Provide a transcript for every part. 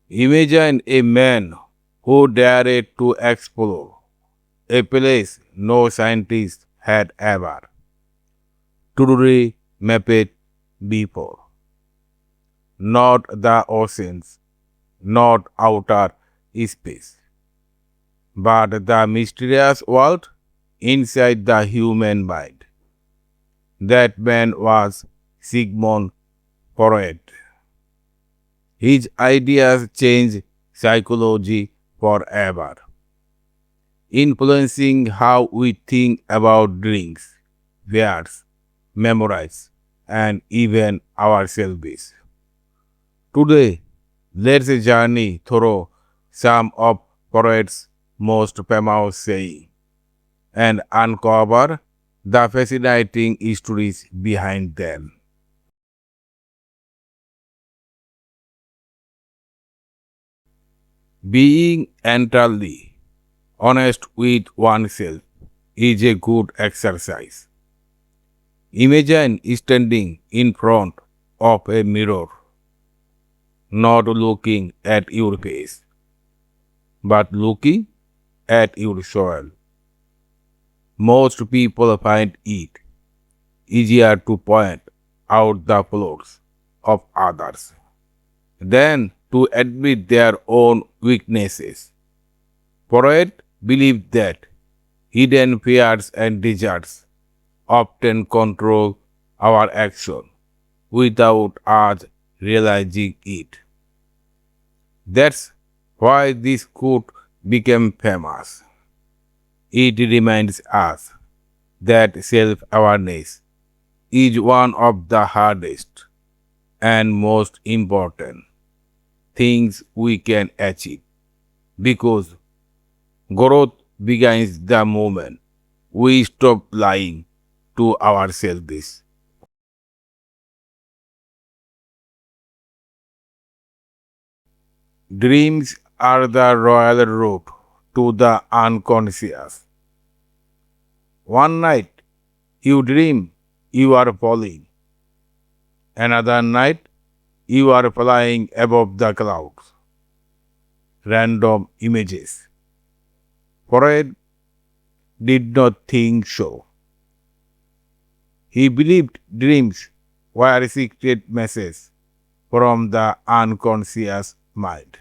Imagine a man who dared to explore a place no scientist had ever truly mapped before. Not the oceans, not outer space, but the mysterious world inside the human mind. That man was Sigmund Freud. His ideas changed psychology forever, influencing how we think about dreams, fears, memories, and even ourselves. Today, let's journey through some of Freud's most famous sayings and uncover the fascinating stories behind them. Being entirely honest with oneself is a good exercise. Imagine standing in front of a mirror, not looking at your face, but looking at your soul. Most people find it easier to point out the flaws of others than to admit their own weaknesses. Freud believed that hidden fears and desires often control our action without us realizing it. That's why this quote became famous. It reminds us that self awareness is one of the hardest and most important things we can achieve because growth begins the moment we stop lying to ourselves. Dreams are the royal route to the unconscious. One night you dream you are falling, another night you are flying above the clouds. Random images. Freud did not think so. He believed dreams were secret messages from the unconscious mind.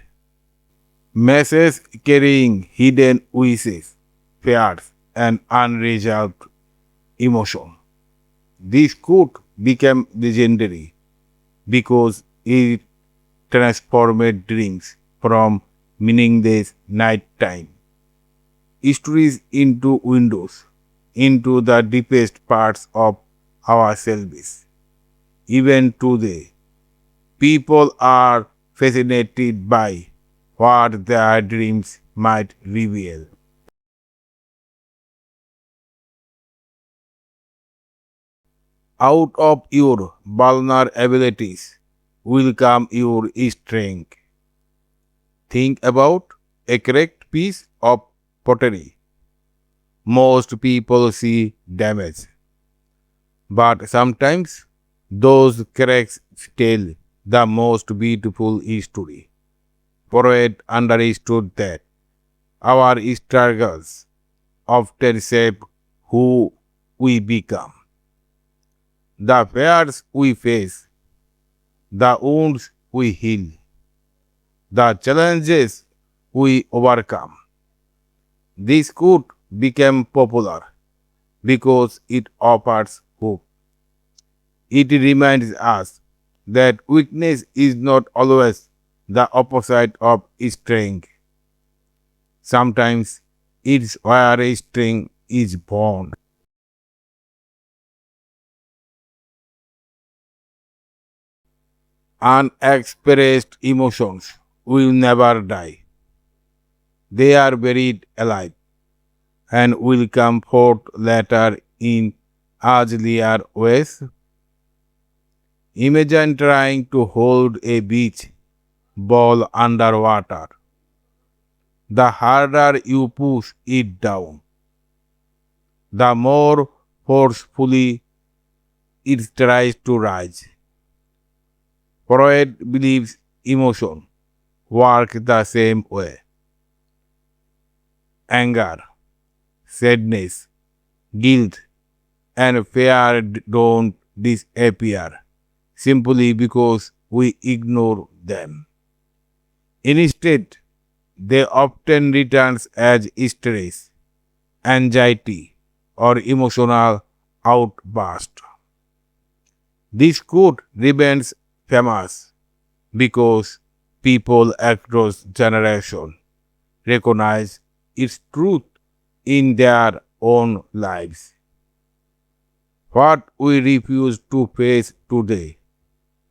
Messages carrying hidden wishes, fears, and unresolved emotion. This quote became legendary because it transformed dreams from meaningless nighttime stories into windows into the deepest parts of ourselves. Even today, people are fascinated by what their dreams might reveal. Out of your vulnerabilities will come your strength. Think about a cracked piece of pottery. Most people see damage, but sometimes those cracks tell the most beautiful story. Freud understood that our struggles often shape who we become. The fears we face, the wounds we heal, the challenges we overcome. This quote became popular because it offers hope. It reminds us that weakness is not always the opposite of strength. Sometimes it's where strength is born. Unexpressed emotions will never die. They are buried alive and will come forth later in earlier ways. Imagine trying to hold a beach ball underwater. The harder you push it down, the more forcefully it tries to rise. Freud believes emotion, work the same way. Anger, sadness, guilt, and fear don't disappear simply because we ignore them. Instead, they often return as stress, anxiety, or emotional outburst. This quote remains famous because people across generations recognize its truth in their own lives. What we refuse to face today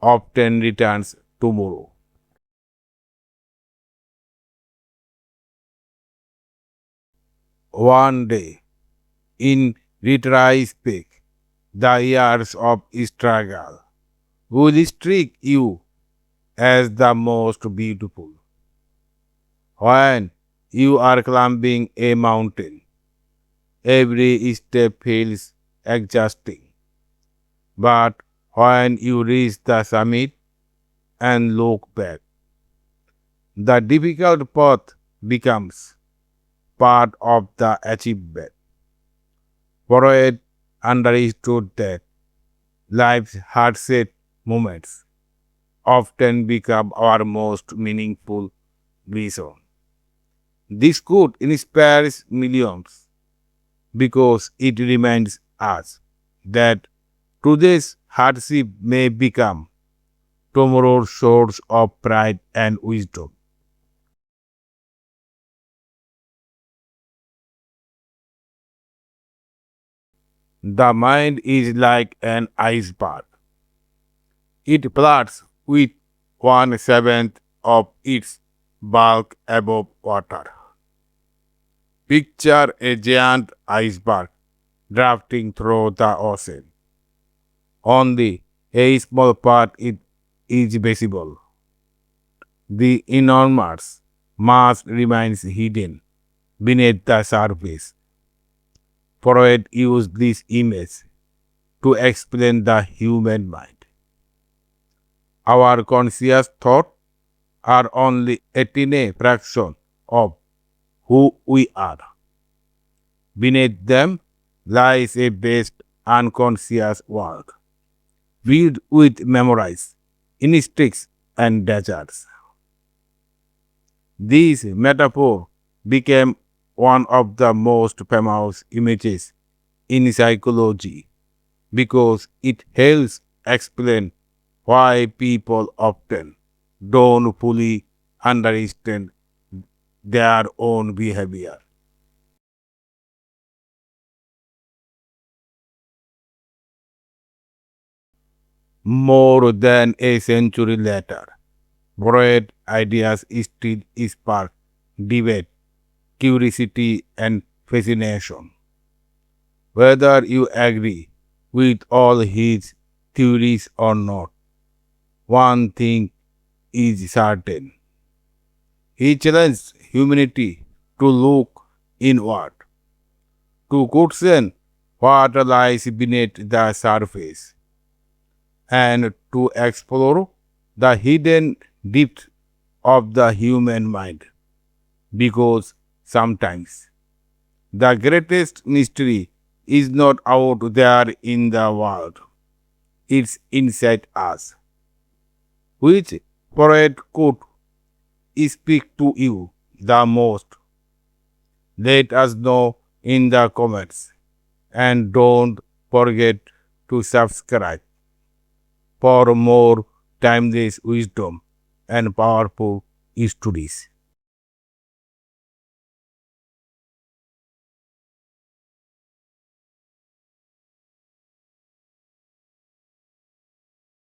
often returns tomorrow. One day, in retrospect, the years of struggle will strike you as the most beautiful. When you are climbing a mountain, every step feels exhausting. But when you reach the summit and look back, the difficult path becomes part of the achievement. Freud understood that life's hardest moments often become our most meaningful vision. This quote inspires millions because it reminds us that today's hardship may become tomorrow's source of pride and wisdom. The mind is like an iceberg. It floats with 1/7 of its bulk above water. Picture a giant iceberg drifting through the ocean. Only a small part is visible. The enormous mass remains hidden beneath the surface. Freud used this image to explain the human mind. Our conscious thoughts are only a tiny fraction of who we are. Beneath them lies a vast unconscious world, filled with memories, instincts, and desires. This metaphor became one of the most famous images in psychology because it helps explain why people often don't fully understand their own behavior. More than a century later, Freud's ideas still spark debate, curiosity, and fascination. Whether you agree with all his theories or not, one thing is certain. He challenged humanity to look inward, to question what lies beneath the surface, and to explore the hidden depths of the human mind. Because sometimes the greatest mystery is not out there in the world, it's inside us. Which poet could speak to you the most? Let us know in the comments. And don't forget to subscribe for more timeless wisdom and powerful stories.